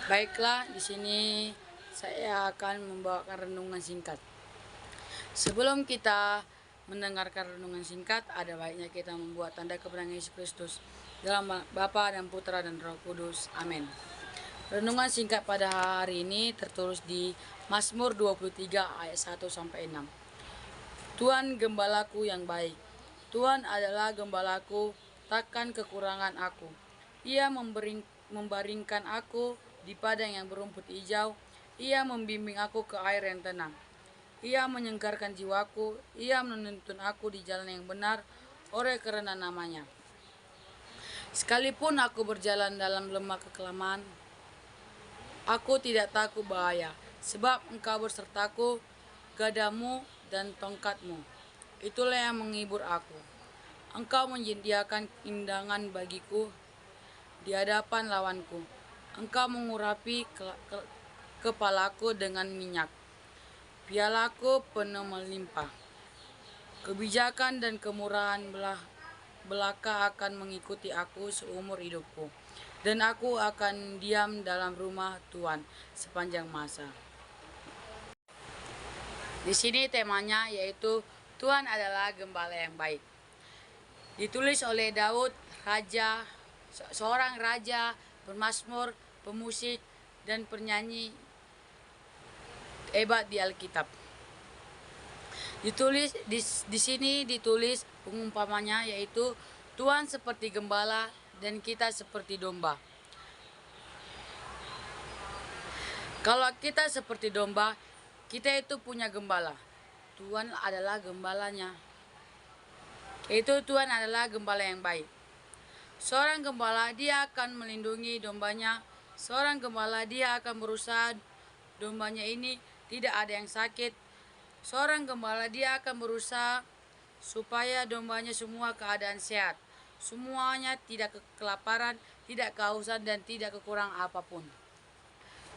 Baiklah, di sini saya akan membawakan renungan singkat. Sebelum kita mendengarkan renungan singkat, ada baiknya kita membuat tanda kebenaran Yesus Kristus dalam Bapa dan Putra dan Roh Kudus. Amin. Renungan singkat pada hari ini tertulis di Mazmur 23 ayat 1 sampai 6. Tuhan gembalaku yang baik. Tuhan adalah gembalaku, takkan kekurangan aku. Ia membaringkan aku di padang yang berumput hijau. Ia membimbing aku ke air yang tenang. Ia menyegarkan jiwaku. Ia menuntun aku di jalan yang benar oleh karena namanya. Sekalipun aku berjalan dalam lemah kekelaman, aku tidak takut bahaya, sebab Engkau bersertaku, gadamu dan tongkatmu. Itulah yang menghibur aku. Engkau menyediakan indangan bagiku di hadapan lawanku. Engkau mengurapi kepalaku dengan minyak. Pialaku penuh melimpah. Kebijakan dan kemurahan belaka akan mengikuti aku seumur hidupku. Dan aku akan diam dalam rumah Tuhan sepanjang masa. Di sini temanya yaitu Tuhan adalah gembala yang baik. Ditulis oleh Daud, seorang raja, bermazmur, pemusik, dan penyanyi hebat di Alkitab. Di sini ditulis pengumpamannya yaitu Tuhan seperti gembala dan kita seperti domba. Kalau kita seperti domba, kita itu punya gembala. Tuhan adalah gembalanya. Yaitu Tuhan adalah gembala yang baik. Seorang gembala dia akan melindungi dombanya. Seorang gembala dia akan berusaha dombanya ini tidak ada yang sakit. Seorang gembala dia akan berusaha supaya dombanya semua keadaan sehat. Semuanya tidak kelaparan, tidak kehausan, dan tidak kekurangan apapun.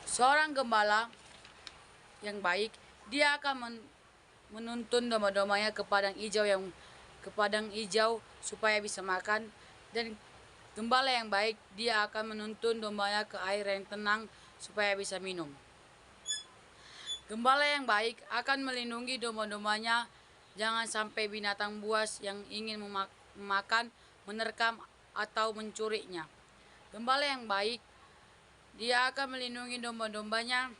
Seorang gembala yang baik, dia akan menuntun domba-dombanya ke padang hijau supaya bisa makan, dan gembala yang baik dia akan menuntun dombanya ke air yang tenang supaya bisa minum. Gembala yang baik akan melindungi domba-dombanya, jangan sampai binatang buas yang ingin memakan, menerkam, atau mencurinya. Gembala yang baik dia akan melindungi domba-dombanya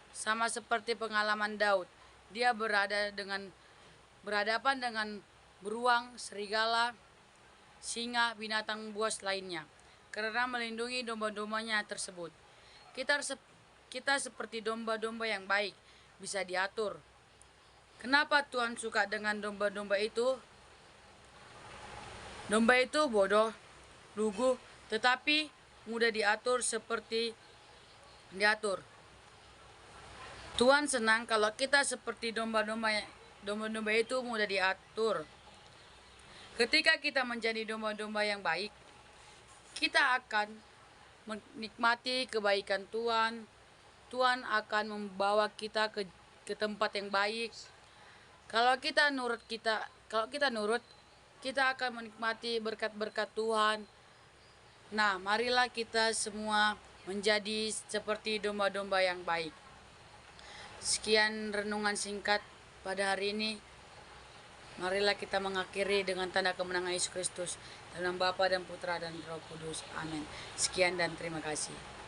sama seperti pengalaman Daud. Dia berhadapan dengan beruang, serigala, singa, binatang buas lainnya, karena melindungi domba-dombanya tersebut. Kita seperti domba-domba yang baik, bisa diatur. Kenapa Tuhan suka dengan domba-domba itu? Domba itu bodoh, lugu, tetapi mudah diatur seperti diatur. Tuhan senang kalau kita seperti domba-domba itu mudah diatur. Ketika kita menjadi domba-domba yang baik, kita akan menikmati kebaikan Tuhan. Tuhan akan membawa kita ke tempat yang baik. Kalau kita nurut, kita akan menikmati berkat-berkat Tuhan. Nah, marilah kita semua menjadi seperti domba-domba yang baik. Sekian renungan singkat pada hari ini. Marilah kita mengakhiri dengan tanda kemenangan Yesus Kristus dalam Bapa dan Putra dan Roh Kudus. Amin. Sekian dan terima kasih.